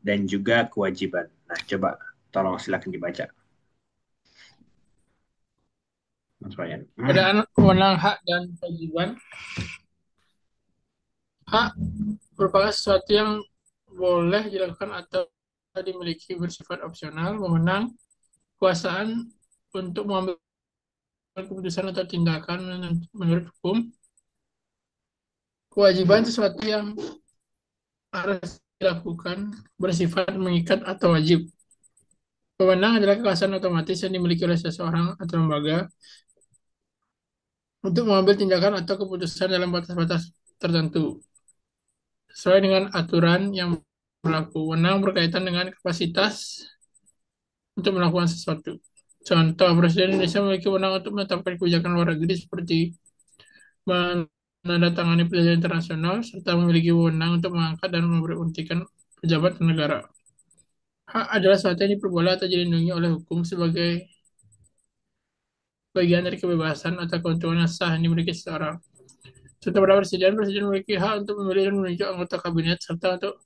dan juga kewajiban. Nah, coba tolong silakan dibaca, Mas Wayan. Perbedaan wewenang hak dan kewajiban. Hak merupakan sesuatu yang boleh dilakukan atau dimiliki bersifat opsional. Wewenang, kekuasaan untuk mengambil keputusan atau tindakan menurut hukum. Kewajiban sesuatu yang harus dilakukan bersifat mengikat atau wajib. Wewenang adalah kekuasaan otomatis yang dimiliki oleh seseorang atau lembaga untuk mengambil tindakan atau keputusan dalam batas-batas tertentu sesuai dengan aturan yang berlaku. Wewenang berkaitan dengan kapasitas untuk melakukan sesuatu. Contoh, Presiden Indonesia memiliki wewenang untuk menetapkan kebijakan luar negeri seperti menandatangani perjanjian internasional, serta memiliki wewenang untuk mengangkat dan memberhentikan pejabat negara. Hak adalah sesuatu yang diperboleh atau dilindungi oleh hukum sebagai bagian dari kebebasan atau keuntungan yang sah yang dimiliki seseorang. Contoh pada Presiden, Presiden memiliki hak untuk memilih dan menunjuk anggota kabinet, serta untuk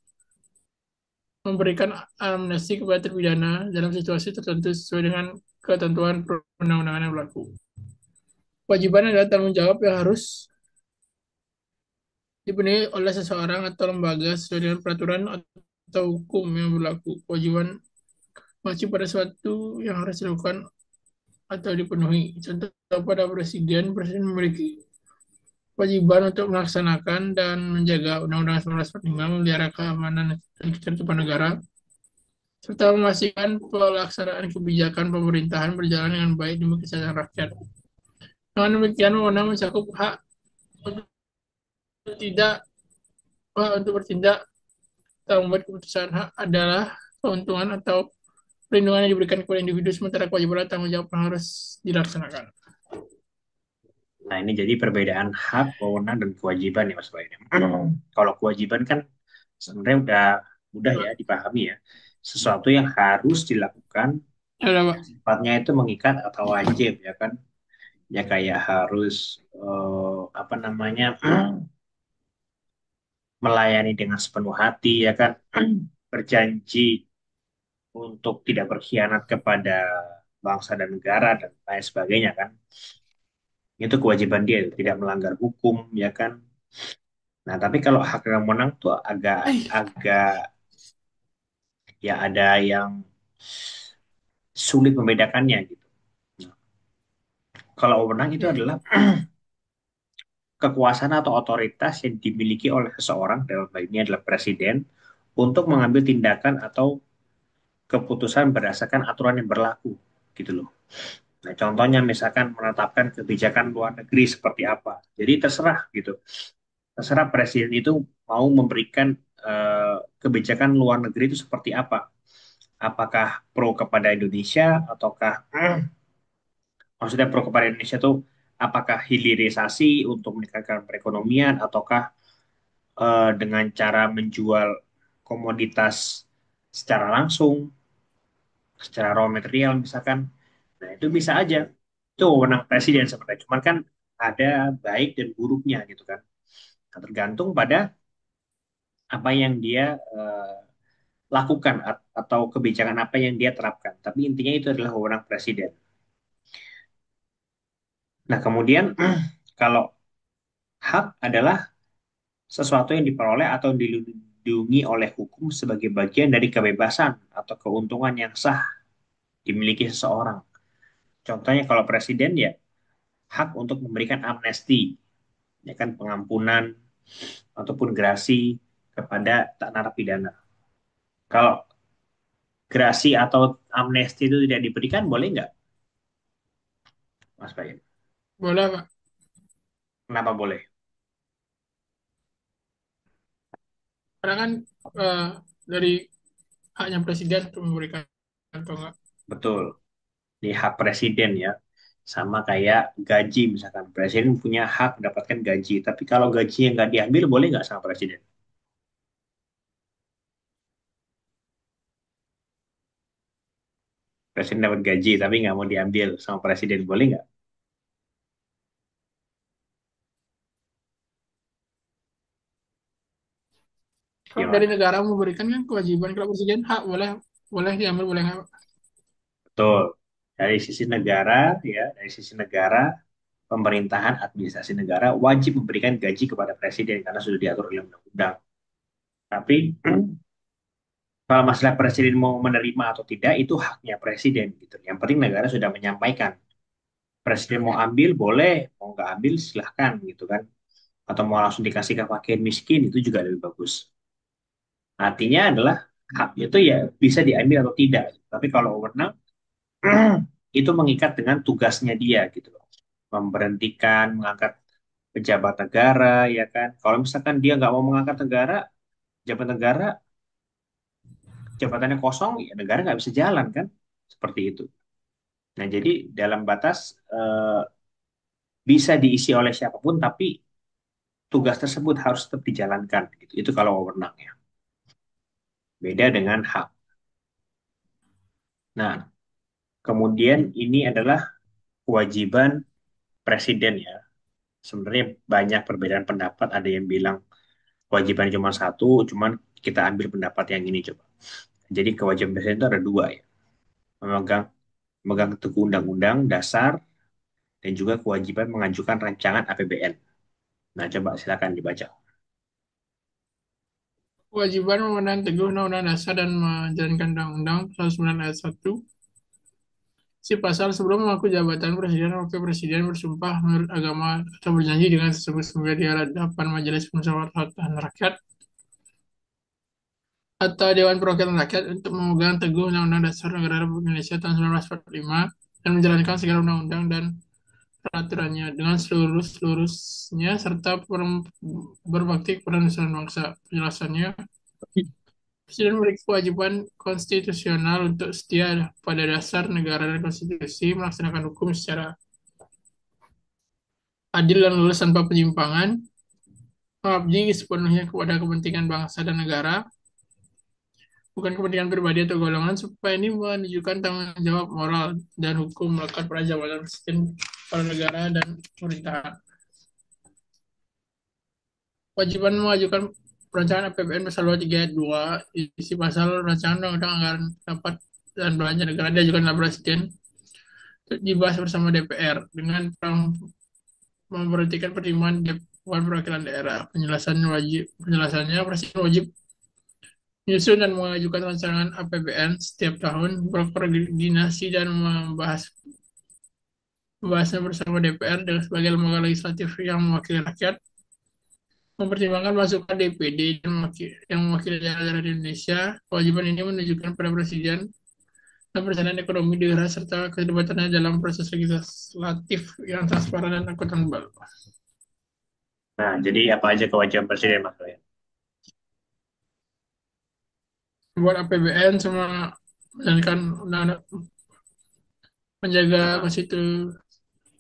memberikan amnesti kepada terpidana dalam situasi tertentu sesuai dengan ketentuan perundang-undangan yang berlaku. Kewajiban adalah tanggung jawab yang harus dipenuhi oleh seseorang atau lembaga sesuai dengan peraturan atau hukum yang berlaku. Kewajiban wajib pada sesuatu yang harus dilakukan atau dipenuhi. Contoh pada Presiden, Presiden memiliki kewajiban untuk melaksanakan dan menjaga Undang-Undang 1945, memelihara keamanan dan ketertiban negara, serta memastikan pelaksanaan kebijakan pemerintahan berjalan dengan baik demi kesejahteraan rakyat. Dengan demikian, wewenang mencakup hak untuk tidak untuk bertindak atau membuat keputusan. Hak adalah keuntungan atau perlindungan yang diberikan kepada individu, sementara kewajiban dan tanggung jawab yang harus dilaksanakan. Nah, ini jadi perbedaan hak, wewenang, dan kewajiban ya, Mas Wayan. Kalau kewajiban kan sebenarnya udah mudah ya dipahami ya. Sesuatu yang harus dilakukan, Ya, Pak. sifatnya itu mengikat atau wajib ya kan. Ya kayak harus apa namanya melayani dengan sepenuh hati ya kan, berjanji untuk tidak berkhianat kepada bangsa dan negara dan lain sebagainya kan. Itu kewajiban dia, tidak melanggar hukum ya kan. Nah, tapi kalau hak yang menang tuh agak agak ya ada yang sulit membedakannya gitu. Nah, kalau wewenang itu adalah kekuasaan atau otoritas yang dimiliki oleh seseorang, dalam hal ini adalah presiden, untuk mengambil tindakan atau keputusan berdasarkan aturan yang berlaku, gitu loh. Nah, contohnya misalkan menetapkan kebijakan luar negeri seperti apa. Jadi terserah gitu. Terserah presiden itu mau memberikan kebijakan luar negeri itu seperti apa. Apakah pro kepada Indonesia ataukah maksudnya pro kepada Indonesia itu apakah hilirisasi untuk meningkatkan perekonomian ataukah dengan cara menjual komoditas secara langsung, secara raw material misalkan. Nah, itu bisa aja. Itu wewenang presiden sebenarnya. Cuman kan ada baik dan buruknya gitu kan. Nah, tergantung pada apa yang dia lakukan atau kebijakan apa yang dia terapkan. Tapi intinya itu adalah wewenang presiden. Nah, kemudian kalau hak adalah sesuatu yang diperoleh atau dilindungi oleh hukum sebagai bagian dari kebebasan atau keuntungan yang sah dimiliki seseorang. Contohnya kalau presiden ya hak untuk memberikan amnesti, ya kan pengampunan ataupun grasi kepada tak narapidana. Kalau grasi atau amnesti itu tidak diberikan, boleh nggak, Mas Bayu? Boleh, Pak. Kenapa boleh? Karena kan eh, dari haknya presiden untuk memberikan atau enggak. Betul, di hak presiden ya. Sama kayak gaji, misalkan presiden punya hak mendapatkan gaji. Tapi kalau gaji yang nggak diambil, boleh nggak sama presiden? Presiden dapat gaji, tapi nggak mau diambil sama presiden, boleh nggak? Hak dari Gimana? negara memberikan kan kewajiban, kalau presiden hak boleh boleh diambil boleh nggak? Betul. Dari sisi negara, ya, dari sisi negara, pemerintahan, administrasi negara wajib memberikan gaji kepada presiden karena sudah diatur oleh undang-undang. Tapi kalau masalah presiden mau menerima atau tidak itu haknya presiden gitu. Yang penting negara sudah menyampaikan. Presiden mau ambil boleh, mau nggak ambil silahkan gitu kan. Atau mau langsung dikasih ke fakir miskin itu juga lebih bagus. Artinya adalah hak itu ya bisa diambil atau tidak. Tapi kalau wewenang itu mengikat dengan tugasnya dia gitu loh. Memberhentikan, mengangkat pejabat negara, ya kan. Kalau misalkan dia nggak mau mengangkat negara, pejabat negara, jabatannya kosong, ya negara nggak bisa jalan kan. Seperti itu. Nah, jadi dalam batas bisa diisi oleh siapapun, tapi tugas tersebut harus tetap dijalankan. Gitu. Itu kalau wewenangnya. Beda dengan hak. Nah, kemudian ini adalah kewajiban presiden ya. Sebenarnya banyak perbedaan pendapat. Ada yang bilang kewajiban cuma satu, cuman kita ambil pendapat yang ini coba. Jadi kewajiban presiden itu ada dua ya. Memegang memegang teguh undang-undang dasar dan juga kewajiban mengajukan rancangan APBN. Nah, coba silakan dibaca. Kewajiban memegang teguh Undang-Undang Dasar dan menjalankan Undang-Undang Pasal 9 ayat 1. Si pasal sebelum mengaku jabatan presiden dan wakil presiden bersumpah menurut agama atau berjanji dengan sesungguhnya di hadapan Majelis Permusyawaratan Rakyat atau Dewan Perwakilan Rakyat untuk memegang teguh Undang-Undang Dasar Negara Republik Indonesia tahun 1945 dan menjalankan segala undang-undang dan peraturannya dengan seluruhnya serta berbakti kepada nusa dan bangsa. Penjelasannya, Presiden memiliki kewajiban konstitusional untuk setia pada dasar negara dan konstitusi, melaksanakan hukum secara adil dan lurus tanpa penyimpangan, mengabdi sepenuhnya kepada kepentingan bangsa dan negara, bukan kepentingan pribadi atau golongan, supaya ini menunjukkan tanggung jawab moral dan hukum melekat pada jabatan presiden pada negara dan pemerintahan. Kewajiban mengajukan perancangan APBN pasal 23 ayat 2, isi pasal rancangan undang-undang anggaran dapat dan belanja negara diajukan oleh presiden untuk dibahas bersama DPR dengan memperhatikan pertimbangan Dewan Perwakilan Daerah. Penjelasannya presiden wajib menyusun dan mengajukan rancangan APBN setiap tahun, berkoordinasi dan membahasnya bersama DPR dengan sebagai lembaga legislatif yang mewakili rakyat, mempertimbangkan masukan DPD yang mewakili daerah di Indonesia. Kewajiban ini menunjukkan pada Presiden dan perencanaan ekonomi daerah serta keterlibatannya dalam proses legislatif yang transparan dan akuntabel. Nah, jadi apa aja kewajiban presiden Mas Roy? Buat APBN sama menjalankan undang-undang, menjaga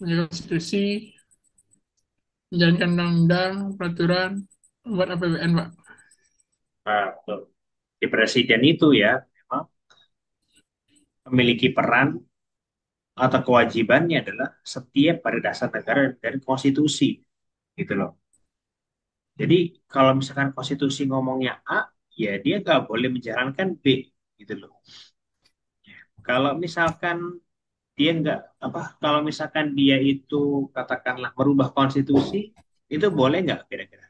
Nah, konstitusi, menjalankan undang-undang, peraturan, buat APBN, Pak. betul. Di presiden itu ya memang memiliki peran atau kewajibannya adalah setia pada dasar negara dan konstitusi gitu loh. Jadi kalau misalkan konstitusi ngomongnya A, ya dia nggak boleh menjalankan B gitu loh. Kalau misalkan dia nggak apa, kalau misalkan dia itu katakanlah merubah konstitusi, itu boleh nggak kira-kira,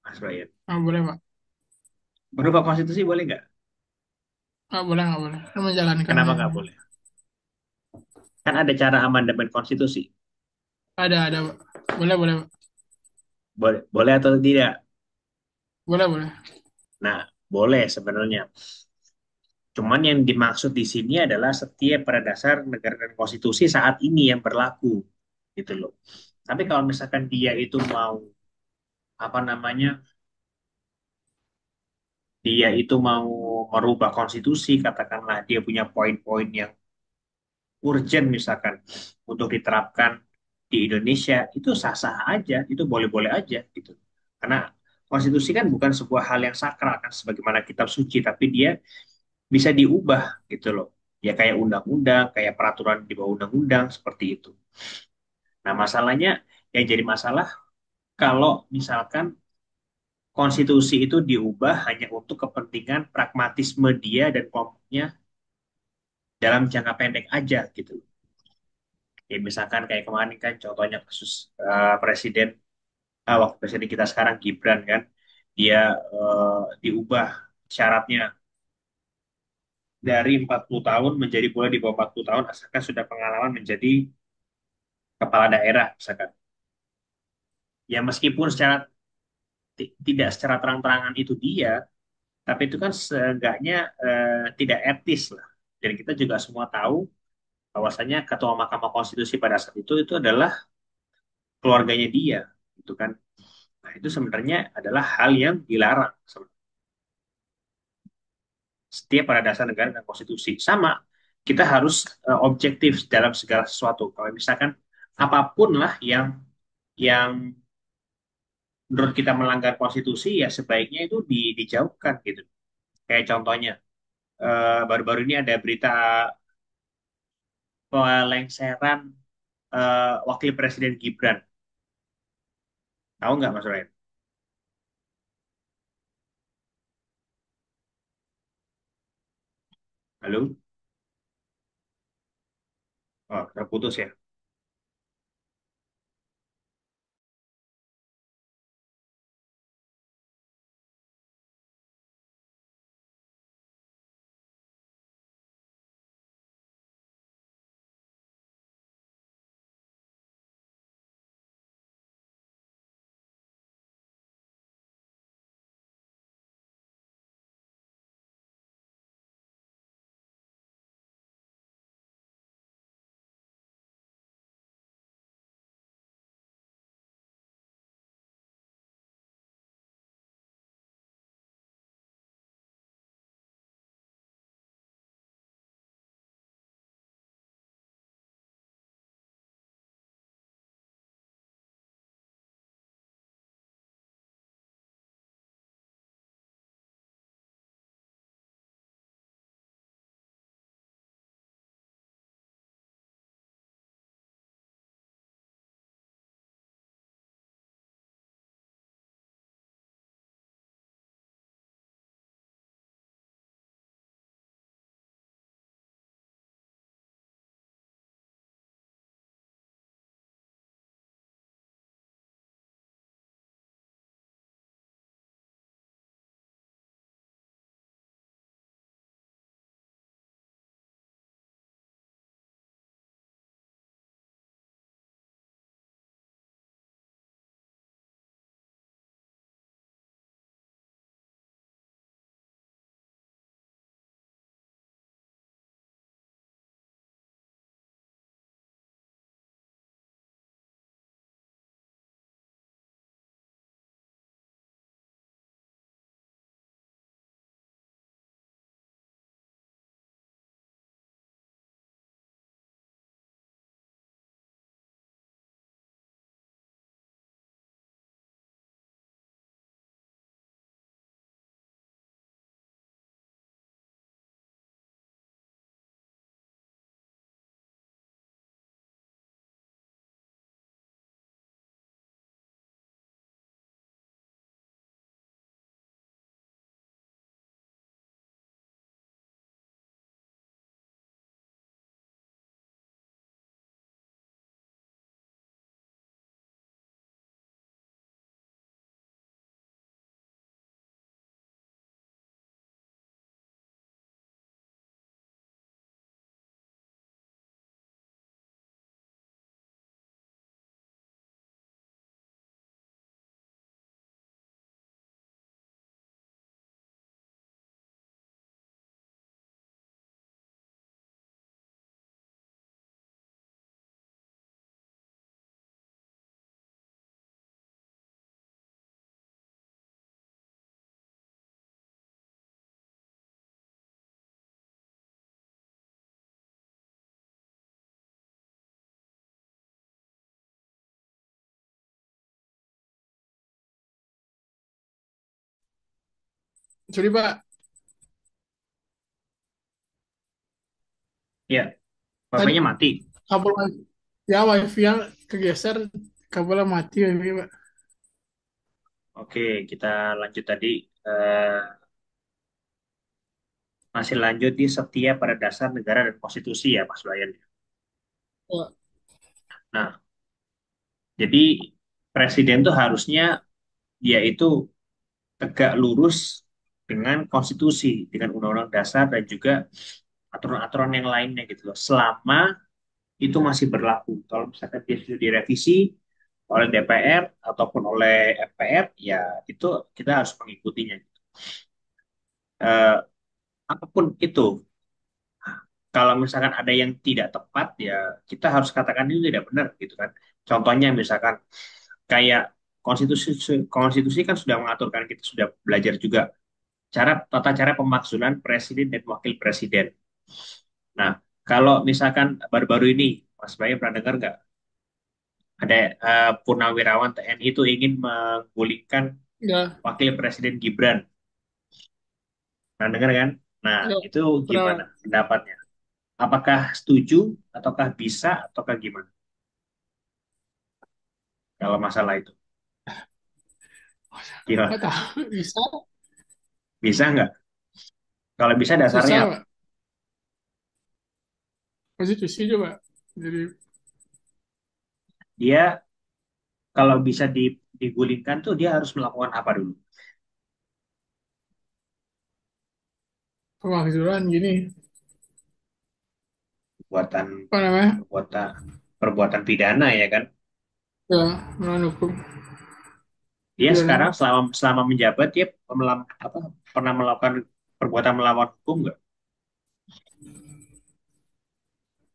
Mas Brian? Ah, boleh, Pak. Merubah konstitusi boleh nggak? Ah, boleh, nggak boleh. Kan menjalankannya. Kenapa nggak boleh? Kan ada cara amandemen konstitusi. Ada, Pak. Boleh, boleh, Pak. Boleh, boleh atau tidak? Boleh, boleh. Nah, boleh sebenarnya. Cuman yang dimaksud di sini adalah setia pada dasar negara dan konstitusi saat ini yang berlaku, gitu loh. Tapi kalau misalkan dia itu mau apa namanya, dia itu mau merubah konstitusi, katakanlah dia punya poin-poin yang urgent misalkan untuk diterapkan di Indonesia, itu sah-sah aja, itu boleh-boleh aja gitu. Karena konstitusi kan bukan sebuah hal yang sakral kan, sebagaimana kitab suci, tapi dia bisa diubah gitu loh. Ya kayak undang-undang, kayak peraturan di bawah undang-undang seperti itu. Nah, masalahnya yang jadi masalah kalau misalkan konstitusi itu diubah hanya untuk kepentingan pragmatisme dia dan kelompoknya dalam jangka pendek aja gitu. Ya misalkan kayak kemarin kan contohnya kasus presiden waktu presiden kita sekarang Gibran kan dia diubah syaratnya dari 40 tahun menjadi boleh di bawah 40 tahun asalkan sudah pengalaman menjadi kepala daerah misalkan. Ya meskipun tidak secara terang-terangan itu dia, tapi itu kan seenggaknya tidak etis lah. Dan kita juga semua tahu bahwasanya Ketua Mahkamah Konstitusi pada saat itu adalah keluarganya dia, gitu kan. Nah, itu sebenarnya adalah hal yang dilarang setiap pada dasar negara dan konstitusi. Sama, kita harus objektif dalam segala sesuatu. Kalau misalkan apapun lah yang menurut kita melanggar konstitusi, ya sebaiknya itu dijauhkan gitu. Kayak contohnya, baru-baru ini ada berita pelengseran wakil presiden Gibran. Tahu nggak Mas Ryan? Halo? Oh, terputus ya. Sorry Pak, Ya, tadi wifi-nya mati. kabel ya wifi yang kegeser, kabelnya mati wifi Pak. Oke, kita lanjut tadi. Eh, Masih lanjut di setia pada dasar negara dan konstitusi ya, Mas Bayan. Ya, Nah, jadi presiden tuh harusnya dia itu tegak lurus dengan konstitusi, dengan undang-undang dasar dan juga aturan-aturan yang lainnya gitu loh. Selama itu masih berlaku. Kalau misalkan dia sudah direvisi oleh DPR ataupun oleh MPR, ya itu kita harus mengikutinya. Eh, Apapun itu, kalau misalkan ada yang tidak tepat, ya kita harus katakan itu tidak benar gitu kan. Contohnya misalkan kayak konstitusi konstitusi kan sudah mengaturkan, kita sudah belajar juga tata cara pemakzulan presiden dan wakil presiden. Nah, kalau misalkan baru-baru ini Mas Bayu pernah dengar nggak ada purnawirawan TNI itu ingin menggulingkan ya, wakil presiden Gibran. Pernah dengar kan? Nah, ya, itu gimana pernah. pendapatnya? Apakah setuju ataukah bisa ataukah gimana kalau masalah itu? Gimana? Nggak tahu, bisa, Bisa nggak? Kalau bisa dasarnya susah, apa? Pak. Konstitusi coba. Jadi, Dia kalau bisa digulingkan tuh dia harus melakukan apa dulu? pemakzulan gini, Perbuatan apa namanya? perbuatan perbuatan pidana ya kan? Ya, melawan hukum. Dia sekarang Pidana. selama selama menjabat dia pernah melakukan perbuatan melawan hukum nggak?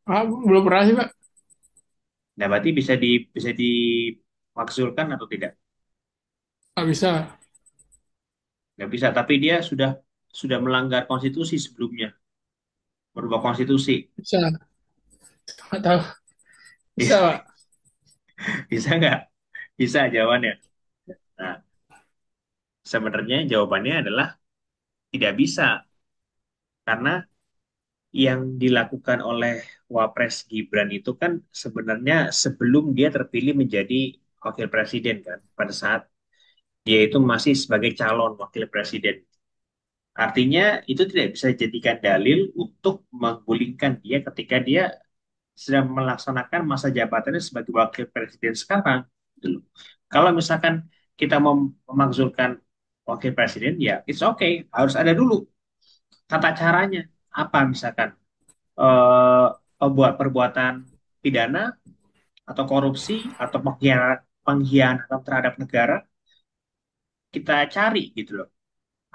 Ah, belum pernah sih, Pak. Nah, berarti bisa dimakzulkan atau tidak? Nggak bisa. Nggak bisa, tapi dia sudah melanggar konstitusi sebelumnya, merubah konstitusi. Bisa. Nggak tahu. Bisa, Pak. Bisa nggak? Bisa jawabannya. Nah, sebenarnya jawabannya adalah tidak bisa karena yang dilakukan oleh Wapres Gibran itu kan sebenarnya sebelum dia terpilih menjadi wakil presiden kan, pada saat dia itu masih sebagai calon wakil presiden. Artinya itu tidak bisa dijadikan dalil untuk menggulingkan dia ketika dia sedang melaksanakan masa jabatannya sebagai wakil presiden sekarang. Gitu loh. Kalau misalkan kita mau memakzulkan wakil presiden, ya it's okay, harus ada dulu tata caranya. Apa misalkan eh, perbuatan pidana atau korupsi atau pengkhianatan terhadap negara, kita cari gitu loh.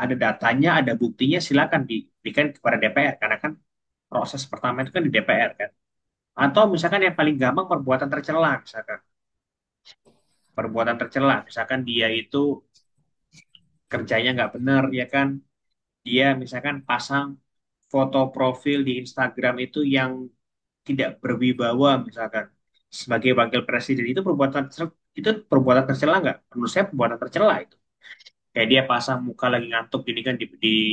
Ada datanya, ada buktinya, silakan diberikan kepada DPR karena kan proses pertama itu kan di DPR kan. Atau misalkan yang paling gampang perbuatan tercela, misalkan perbuatan tercela, misalkan dia itu kerjanya nggak benar ya kan, dia misalkan pasang foto profil di Instagram itu yang tidak berwibawa misalkan sebagai wakil presiden, itu perbuatan tercela nggak? Menurut saya perbuatan tercela itu. Kayak dia pasang muka lagi ngantuk gini kan di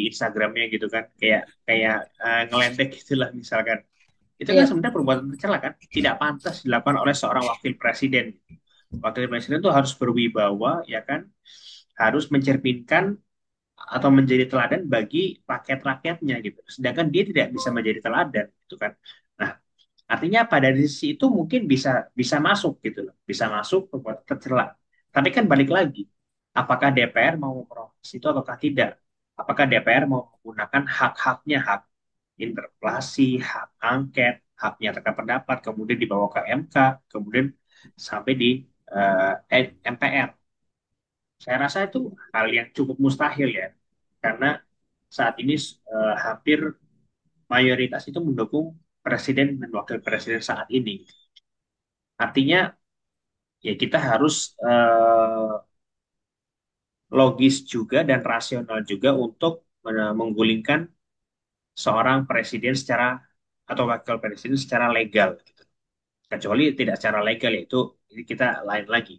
Instagramnya gitu kan, kayak kayak ngeledek gitulah misalkan. Itu kan Ya, sebenarnya perbuatan tercela kan, tidak pantas dilakukan oleh seorang wakil presiden. Wakil presiden itu harus berwibawa ya kan, harus mencerminkan atau menjadi teladan bagi rakyat-rakyatnya gitu. Sedangkan dia tidak bisa menjadi teladan gitu kan. Nah, artinya apa? Dari sisi itu mungkin bisa bisa masuk gitu loh, bisa masuk perbuatan tercela. Tapi kan balik lagi, apakah DPR mau memproses itu ataukah tidak? Apakah DPR mau menggunakan hak-haknya, hak interpelasi, hak angket, hak menyatakan pendapat, kemudian dibawa ke MK, kemudian sampai di MPR. Saya rasa itu hal yang cukup mustahil ya, karena saat ini hampir mayoritas itu mendukung presiden dan wakil presiden saat ini. Artinya ya kita harus logis juga dan rasional juga untuk menggulingkan seorang presiden secara atau wakil presiden secara legal. Gitu. Kecuali tidak secara legal, yaitu ini kita lain lagi.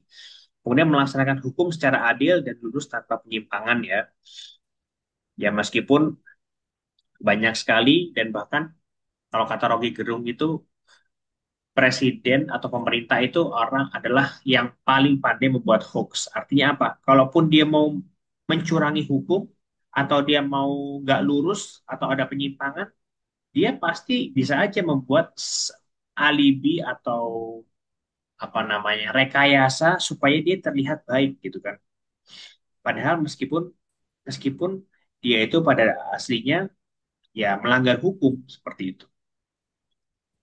Kemudian melaksanakan hukum secara adil dan lurus tanpa penyimpangan ya. Ya meskipun banyak sekali dan bahkan kalau kata Rocky Gerung itu presiden atau pemerintah itu orang adalah yang paling pandai membuat hoax. Artinya apa? Kalaupun dia mau mencurangi hukum atau dia mau nggak lurus atau ada penyimpangan, dia pasti bisa aja membuat alibi atau apa namanya rekayasa supaya dia terlihat baik gitu kan. Padahal meskipun meskipun dia itu pada aslinya ya melanggar hukum seperti itu.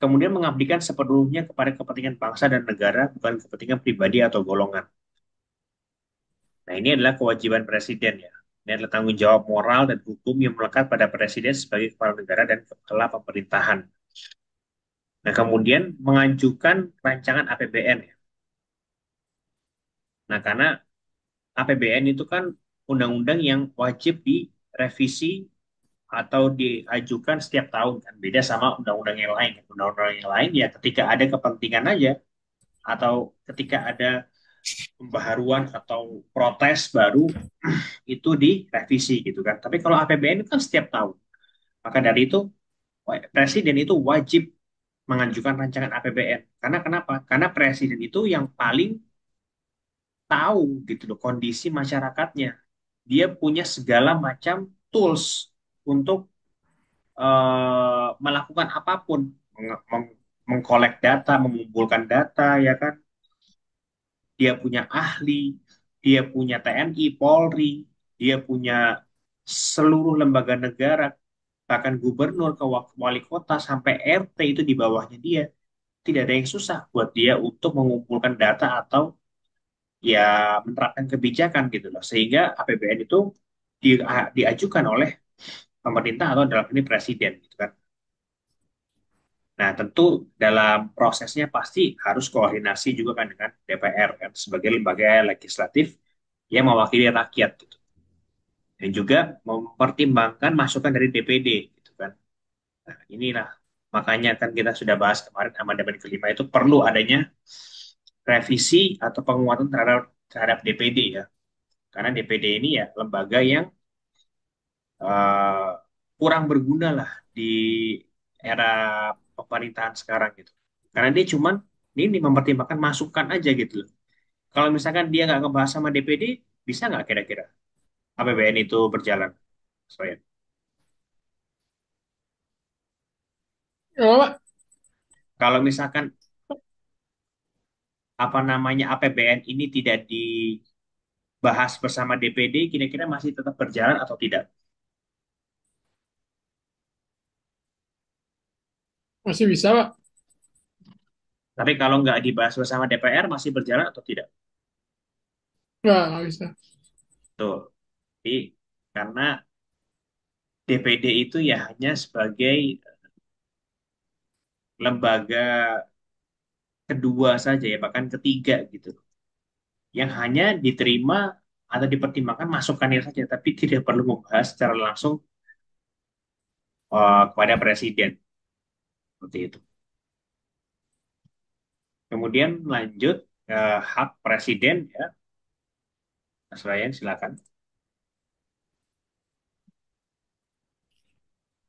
Kemudian mengabdikan sepenuhnya kepada kepentingan bangsa dan negara, bukan kepentingan pribadi atau golongan. Nah, ini adalah kewajiban presiden ya. Ini adalah tanggung jawab moral dan hukum yang melekat pada presiden sebagai kepala negara dan kepala pemerintahan. Nah, kemudian mengajukan rancangan APBN ya. Nah, karena APBN itu kan undang-undang yang wajib direvisi atau diajukan setiap tahun kan. Beda sama undang-undang yang lain. Undang-undang yang lain ya ketika ada kepentingan aja atau ketika ada pembaharuan atau protes baru itu direvisi gitu kan. Tapi kalau APBN itu kan setiap tahun. Maka dari itu presiden itu wajib mengajukan rancangan APBN. Karena kenapa? Karena presiden itu yang paling tahu gitu loh kondisi masyarakatnya. Dia punya segala macam tools untuk melakukan apapun, mengkolek data, mengumpulkan data, ya kan? Dia punya ahli, dia punya TNI, Polri, dia punya seluruh lembaga negara, bahkan gubernur ke wali kota sampai RT itu di bawahnya dia. Tidak ada yang susah buat dia untuk mengumpulkan data atau ya menerapkan kebijakan gitu loh. Sehingga APBN itu diajukan oleh pemerintah atau dalam ini presiden gitu kan. Nah, tentu dalam prosesnya pasti harus koordinasi juga kan dengan DPR kan sebagai lembaga legislatif yang mewakili rakyat gitu. Dan juga mempertimbangkan masukan dari DPD gitu kan. Nah, inilah makanya kan kita sudah bahas kemarin amandemen kelima itu perlu adanya revisi atau penguatan terhadap terhadap DPD ya. Karena DPD ini ya lembaga yang eh, kurang berguna lah di era pemerintahan sekarang gitu. Karena dia cuman ini mempertimbangkan masukan aja gitu loh. Kalau misalkan dia nggak ngebahas sama DPD, bisa nggak kira-kira APBN itu berjalan? Soalnya, Oh, Pak. kalau misalkan apa namanya APBN ini tidak dibahas bersama DPD, kira-kira masih tetap berjalan atau tidak? Masih bisa, Pak? Tapi kalau nggak dibahas bersama DPR, masih berjalan atau tidak? Nggak bisa. Tuh, jadi karena DPD itu ya hanya sebagai lembaga kedua saja ya, bahkan ketiga gitu, yang hanya diterima atau dipertimbangkan masukannya saja, tapi tidak perlu membahas secara langsung kepada presiden seperti itu. Kemudian lanjut hak presiden ya, Mas Ryan silakan.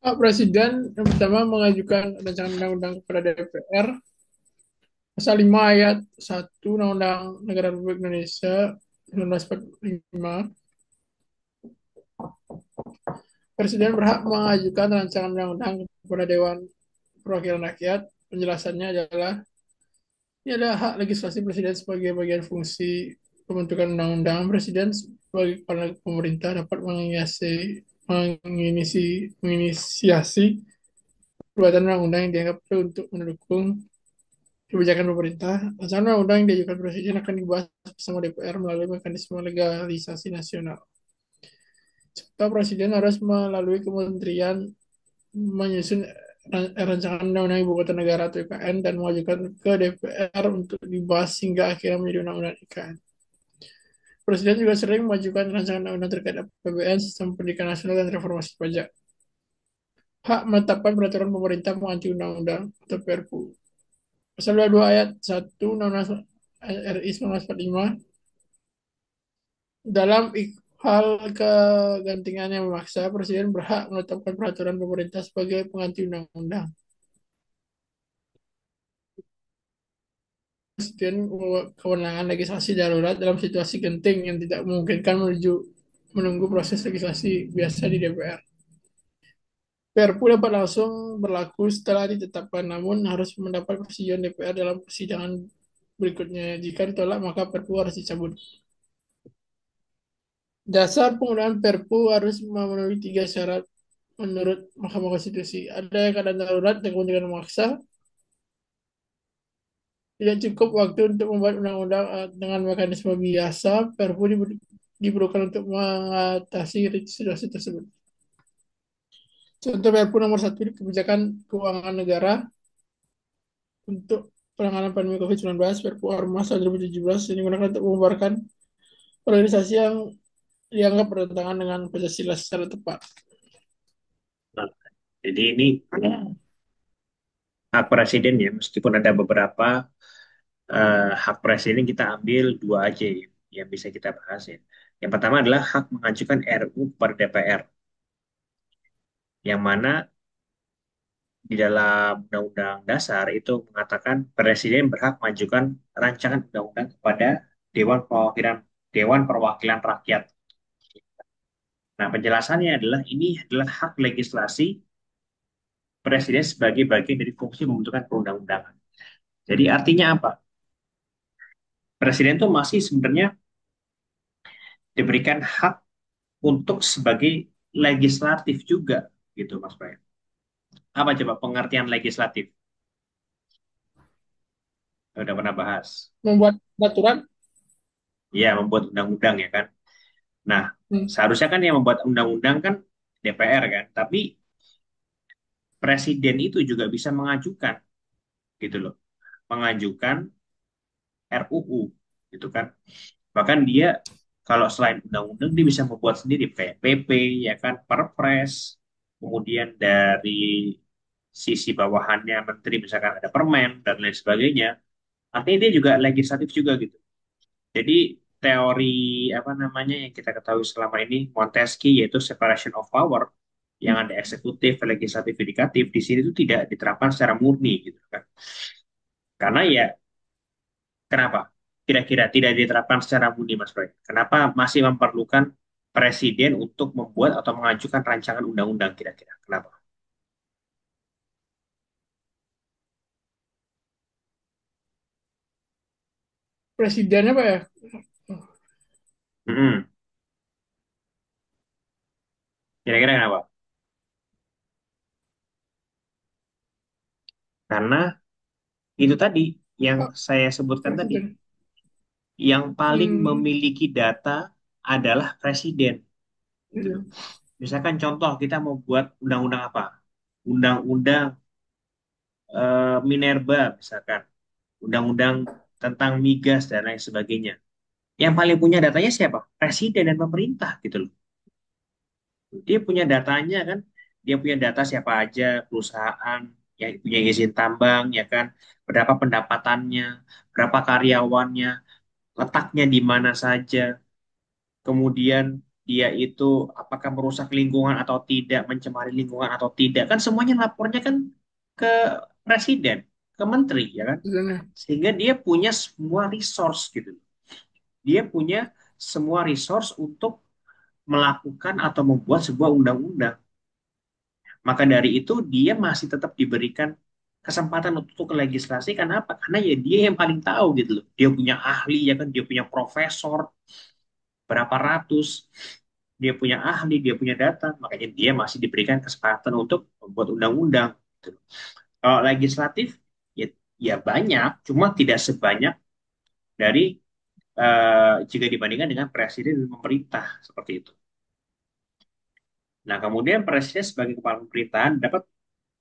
Pak Presiden yang pertama mengajukan rancangan undang-undang kepada DPR. Pasal 5 ayat 1 Undang-Undang Negara Republik Indonesia 1945, Presiden berhak mengajukan rancangan undang-undang kepada Dewan Perwakilan Rakyat. Penjelasannya adalah ini adalah hak legislasi Presiden sebagai bagian fungsi pembentukan undang-undang. Presiden sebagai kepala pemerintah dapat menginisiasi perbuatan undang-undang yang dianggap perlu untuk mendukung kebijakan pemerintah. Rancangan undang-undang yang diajukan Presiden akan dibahas bersama DPR melalui mekanisme legalisasi nasional. Serta Presiden harus melalui kementerian menyusun rancangan undang-undang ibu kota negara atau IKN dan mengajukan ke DPR untuk dibahas hingga akhirnya menjadi undang-undang IKN. Presiden juga sering mengajukan rancangan undang-undang terkait APBN, sistem pendidikan nasional, dan reformasi pajak. Hak menetapkan peraturan pemerintah mengganti undang-undang atau PRU. Pasal 22 ayat 1 Undang-Undang RI 1945, dalam hal kegentingan yang memaksa, Presiden berhak menetapkan peraturan pemerintah sebagai pengganti undang-undang. Presiden kewenangan legislasi darurat dalam situasi genting yang tidak memungkinkan menunggu proses legislasi biasa di DPR. Perpu dapat langsung berlaku setelah ditetapkan, namun harus mendapat persetujuan DPR dalam persidangan berikutnya. Jika ditolak, maka Perpu harus dicabut. Dasar penggunaan Perpu harus memenuhi tiga syarat menurut Mahkamah Konstitusi. Ada yang keadaan darurat dan kepentingan memaksa, tidak cukup waktu untuk membuat undang-undang dengan mekanisme biasa, Perpu diperlukan untuk mengatasi situasi tersebut. Contoh Perpu nomor 1 kebijakan keuangan negara untuk penanganan pandemi COVID-19, Perpu Ormas 2017 yang digunakan untuk membubarkan organisasi yang dianggap bertentangan dengan Pancasila secara tepat. Nah, jadi ini hak presiden ya, meskipun ada beberapa hak presiden kita ambil dua aja ya, yang bisa kita bahas ya. Yang pertama adalah hak mengajukan RU kepada DPR, yang mana di dalam Undang-Undang Dasar itu mengatakan presiden berhak mengajukan rancangan undang-undang kepada Dewan Perwakilan Rakyat. Nah, penjelasannya adalah ini adalah hak legislasi presiden sebagai bagian dari fungsi pembentukan perundang-undangan. Jadi artinya apa? Presiden tuh masih sebenarnya diberikan hak untuk sebagai legislatif juga, gitu Mas Brian. Apa coba pengertian legislatif? Udah pernah bahas. Membuat peraturan, Ya, membuat undang-undang ya kan. Nah, hmm, seharusnya kan yang membuat undang-undang kan DPR kan, tapi presiden itu juga bisa mengajukan gitu loh, mengajukan RUU gitu kan. Bahkan dia kalau selain undang-undang dia bisa membuat sendiri kayak PP ya kan, Perpres. Kemudian dari sisi bawahannya menteri misalkan ada permen dan lain sebagainya. Artinya dia juga legislatif juga gitu. Jadi teori apa namanya yang kita ketahui selama ini Montesquieu yaitu separation of power yang ada eksekutif, legislatif, yudikatif di sini itu tidak diterapkan secara murni gitu kan. Karena ya kenapa? Kira-kira tidak diterapkan secara murni Mas Roy. Kenapa masih memerlukan presiden untuk membuat atau mengajukan rancangan undang-undang kira-kira? Kenapa? presidennya apa ya? Mm-mm. Kira-kira kenapa? Karena itu tadi yang Hak saya sebutkan tadi, presiden. yang paling Hmm, memiliki data adalah presiden. Gitu loh. presiden. Misalkan contoh kita mau buat undang-undang apa? Undang-undang Minerba misalkan, undang-undang tentang migas dan lain sebagainya. Yang paling punya datanya siapa? Presiden dan pemerintah gitu loh. Dia punya datanya kan, dia punya data siapa aja perusahaan yang punya izin tambang ya kan, berapa pendapatannya, berapa karyawannya, letaknya di mana saja, kemudian dia itu apakah merusak lingkungan atau tidak, mencemari lingkungan atau tidak, kan semuanya lapornya kan ke presiden, ke menteri ya kan, Presidennya. sehingga dia punya semua resource gitu, dia punya semua resource untuk melakukan atau membuat sebuah undang-undang. Maka dari itu dia masih tetap diberikan kesempatan untuk legislasi. Karena apa? Karena ya dia yang paling tahu gitu loh. Dia punya ahli ya kan, dia punya profesor berapa ratus, dia punya ahli, dia punya data, makanya dia masih diberikan kesempatan untuk membuat undang-undang. Gitu. Kalau legislatif ya, ya banyak, cuma tidak sebanyak dari jika dibandingkan dengan presiden dan pemerintah seperti itu. Nah, kemudian presiden sebagai kepala pemerintahan dapat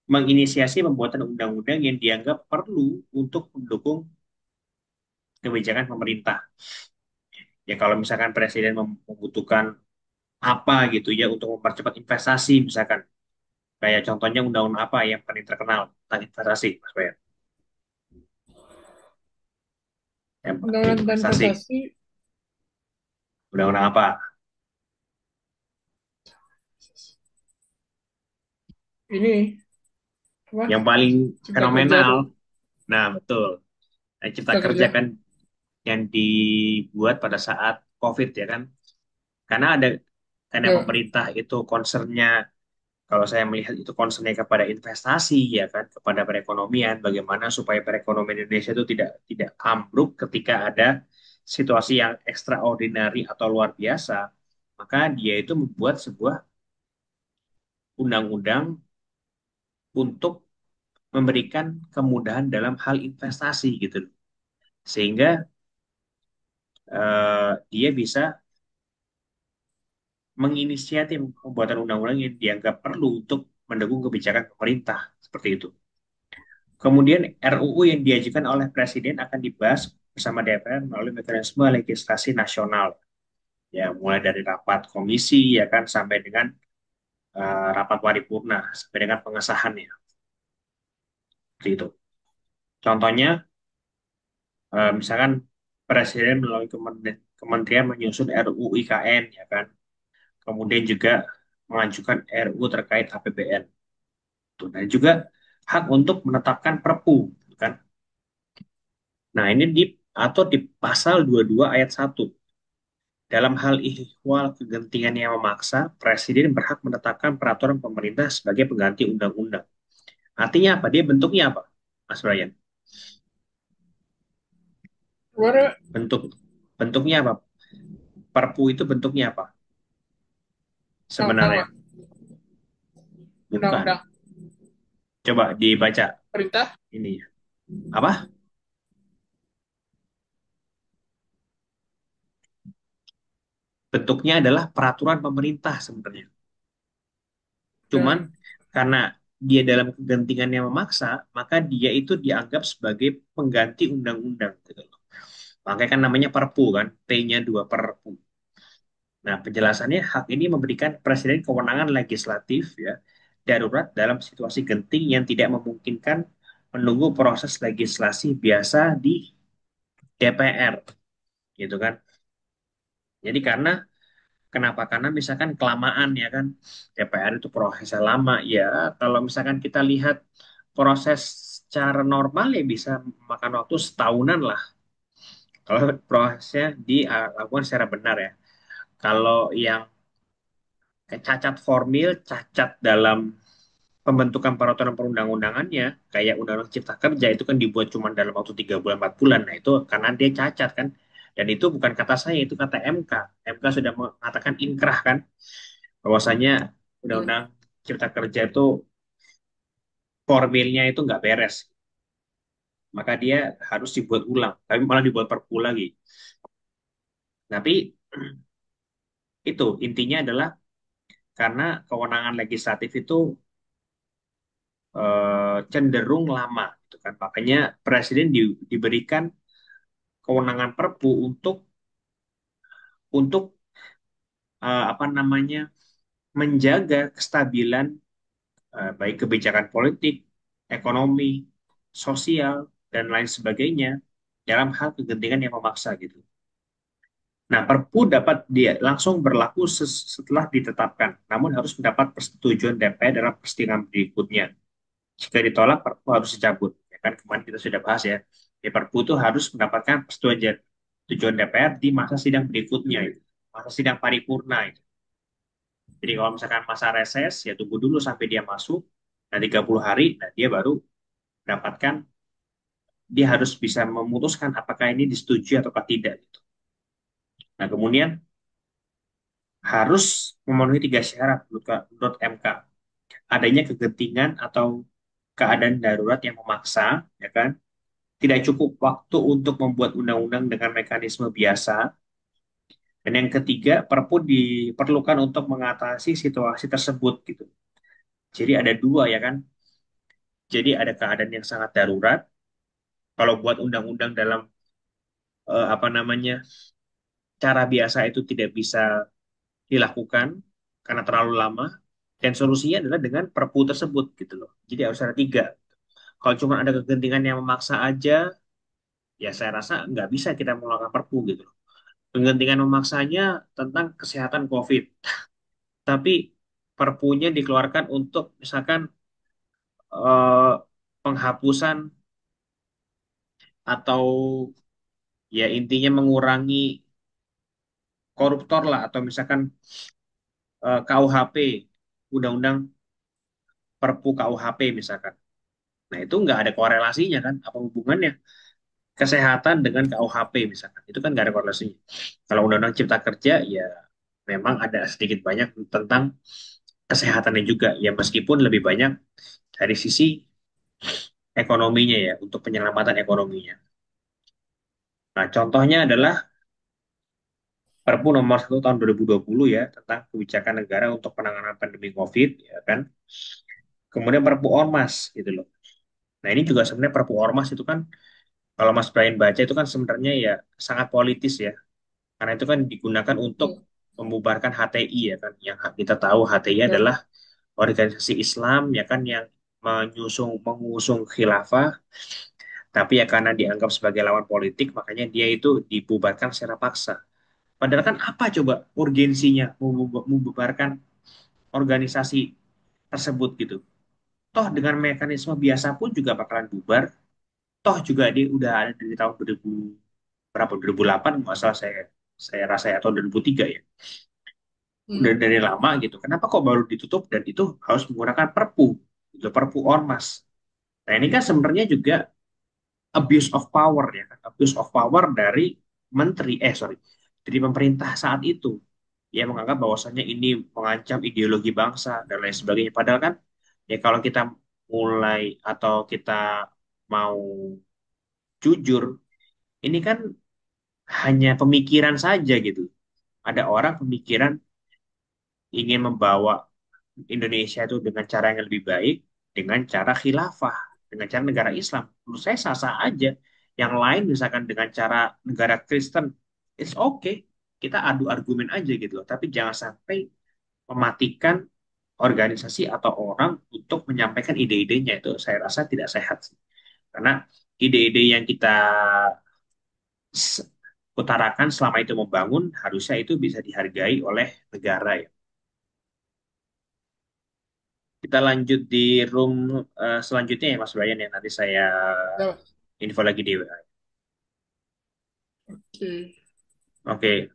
menginisiasi pembuatan undang-undang yang dianggap perlu untuk mendukung kebijakan pemerintah. Ya kalau misalkan presiden membutuhkan apa gitu ya untuk mempercepat investasi misalkan. Kayak contohnya undang-undang apa yang paling terkenal tentang investasi, Mas Bayan? Yang Undang-undang tentang investasi, investasi undang-undang apa? ini apa? Yang paling Cipta kerja fenomenal. tuh. Nah, betul. Cipta Cipta Kerja kerja. kan yang dibuat pada saat COVID ya kan. Karena ada karena Ya, pemerintah itu concernnya, kalau saya melihat itu concernnya kepada investasi ya kan, kepada perekonomian, bagaimana supaya perekonomian Indonesia itu tidak tidak ambruk ketika ada situasi yang extraordinary atau luar biasa, maka dia itu membuat sebuah undang-undang untuk memberikan kemudahan dalam hal investasi gitu loh. Sehingga dia bisa menginisiatif pembuatan undang-undang yang dianggap perlu untuk mendukung kebijakan pemerintah seperti itu. Kemudian RUU yang diajukan oleh Presiden akan dibahas bersama DPR melalui mekanisme legislasi nasional. Ya, mulai dari rapat komisi ya kan sampai dengan rapat paripurna sampai dengan pengesahannya. Seperti itu. Contohnya misalkan Presiden melalui Kementerian menyusun RUU IKN ya kan. Kemudian juga mengajukan RUU terkait APBN. Tuh, dan juga hak untuk menetapkan Perpu kan. Nah, ini atau di pasal 22 ayat 1. Dalam hal ihwal kegentingan yang memaksa, Presiden berhak menetapkan peraturan pemerintah sebagai pengganti undang-undang. Artinya apa? Dia bentuknya apa, Mas Brian? kemarin Bentuk bentuknya apa? Perpu itu bentuknya apa undang-undang sebenarnya? lah, Bukan. undang-undang Coba dibaca perintah. ini. Apa? Bentuknya adalah peraturan pemerintah sebenarnya. Cuman Dan karena dia dalam kegentingan yang memaksa, maka dia itu dianggap sebagai pengganti undang-undang gitu loh. Makanya kan namanya Perpu kan, P-nya dua Perpu. Nah, penjelasannya hak ini memberikan Presiden kewenangan legislatif ya darurat dalam situasi genting yang tidak memungkinkan menunggu proses legislasi biasa di DPR gitu kan. Jadi karena kenapa? Karena misalkan kelamaan ya kan DPR itu prosesnya lama ya. Kalau misalkan kita lihat proses secara normal ya bisa makan waktu setahunan lah. Kalau prosesnya dilakukan secara benar ya. Kalau yang cacat formil, cacat dalam pembentukan peraturan perundang-undangannya, kayak Undang-Undang Cipta Kerja itu kan dibuat cuma dalam waktu 3 bulan, 4 bulan. Nah itu karena dia cacat kan. Dan itu bukan kata saya, itu kata MK. MK sudah mengatakan inkrah kan, bahwasanya Undang-Undang Cipta Kerja itu formilnya itu nggak beres. Maka dia harus dibuat ulang, tapi malah dibuat perpu lagi. Tapi itu intinya adalah karena kewenangan legislatif itu cenderung lama, gitu kan. Makanya Presiden diberikan kewenangan perpu untuk apa namanya menjaga kestabilan baik kebijakan politik, ekonomi, sosial dan lain sebagainya dalam hal kegentingan yang memaksa gitu. Nah, Perpu dapat dia langsung berlaku setelah ditetapkan, namun harus mendapat persetujuan DPR dalam persidangan berikutnya. Jika ditolak, Perpu harus dicabut. Ya kan kemarin kita sudah bahas ya. Ya, Perpu itu harus mendapatkan persetujuan DPR di masa sidang berikutnya, itu. Masa sidang paripurna. Itu. Jadi kalau misalkan masa reses, ya tunggu dulu sampai dia masuk. Nah, 30 hari, nah dia baru mendapatkan, dia harus bisa memutuskan apakah ini disetujui atau tidak. Gitu. Nah, kemudian harus memenuhi 3 syarat menurut MK. Adanya kegentingan atau keadaan darurat yang memaksa, ya kan? Tidak cukup waktu untuk membuat undang-undang dengan mekanisme biasa. Dan yang ketiga, Perpu diperlukan untuk mengatasi situasi tersebut gitu. Jadi ada dua ya kan. Jadi ada keadaan yang sangat darurat. Kalau buat undang-undang dalam apa namanya cara biasa itu tidak bisa dilakukan karena terlalu lama. Dan solusinya adalah dengan Perpu tersebut gitu loh. Jadi harus ada tiga. Kalau cuma ada kegentingan yang memaksa aja, ya saya rasa nggak bisa kita mengeluarkan Perpu gitu loh. Kegentingan memaksanya tentang kesehatan COVID. Tapi perpunya dikeluarkan untuk misalkan eh, penghapusan atau ya intinya mengurangi koruptor lah atau misalkan KUHP, undang-undang Perpu KUHP misalkan. Nah, itu nggak ada korelasinya kan? Apa hubungannya kesehatan dengan KUHP misalkan? Itu kan nggak ada korelasinya. Kalau undang-undang Cipta Kerja ya memang ada sedikit banyak tentang kesehatannya juga. Ya meskipun lebih banyak dari sisi ekonominya ya, untuk penyelamatan ekonominya. Nah, contohnya adalah Perpu nomor 1 tahun 2020 ya, tentang kebijakan negara untuk penanganan pandemi COVID, ya kan. Kemudian Perpu Ormas gitu loh. Nah, ini juga sebenarnya Perpu Ormas itu kan kalau Mas Brian baca itu kan sebenarnya ya sangat politis ya. Karena itu kan digunakan untuk Ya, membubarkan HTI ya kan. Yang kita tahu HTI ya. adalah organisasi Islam ya kan yang mengusung khilafah, tapi ya karena dianggap sebagai lawan politik makanya dia itu dibubarkan secara paksa. Padahal kan apa coba urgensinya membubarkan organisasi tersebut gitu. Toh dengan mekanisme biasa pun juga bakalan bubar. Toh juga dia udah ada dari tahun 2000 berapa 2008 nggak salah saya rasa ya, atau 2003 ya. Udah Hmm. dari lama gitu. Kenapa kok baru ditutup dan itu harus menggunakan Perpu, gitu, Perpu Ormas. Nah, ini kan sebenarnya juga abuse of power ya kan. Abuse of power dari sorry, dari pemerintah saat itu. Ya menganggap bahwasannya ini mengancam ideologi bangsa dan lain sebagainya. Padahal kan ya kalau kita mulai atau kita mau jujur, ini kan hanya pemikiran saja gitu. Ada orang pemikiran ingin membawa Indonesia itu dengan cara yang lebih baik, dengan cara khilafah, dengan cara negara Islam. Menurut saya sah-sah aja. Yang lain misalkan dengan cara negara Kristen, it's okay. Kita adu argumen aja gitu loh. Tapi jangan sampai mematikan organisasi atau orang untuk menyampaikan ide-idenya itu saya rasa tidak sehat sih. Karena ide-ide yang kita s- utarakan selama itu membangun harusnya itu bisa dihargai oleh negara ya. Kita lanjut di room selanjutnya ya Mas Brian ya. Nanti saya Ya, info lagi di WA. oke. Oke.